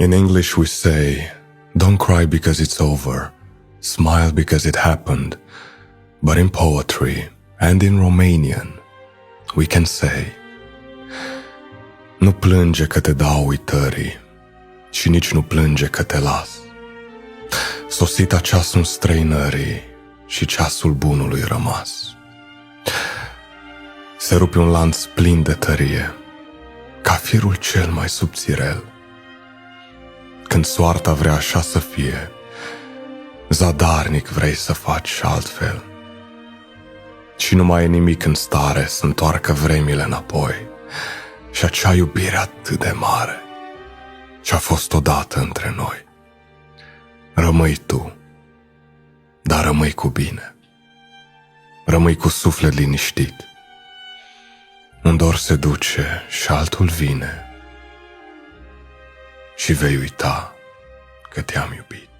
In English we say, don't cry because it's over, smile because it happened. But in poetry and in Romanian, we can say, nu plânge că te dau uitării și nici nu plânge că te las. Sosita ceasul străinării și ceasul bunului rămas. Se rupe un lanț plin de tărie, ca firul cel mai subțirel. Când soarta vrea așa să fie, zadarnic vrei să faci altfel. Și nu mai e nimic în stare să întoarcă vremile înapoi. Și acea iubire atât de mare ce-a fost odată între noi. Rămâi tu, dar rămâi cu bine. Rămâi cu suflet liniștit. Un dor se duce și altul vine și vei uita că te-am iubit.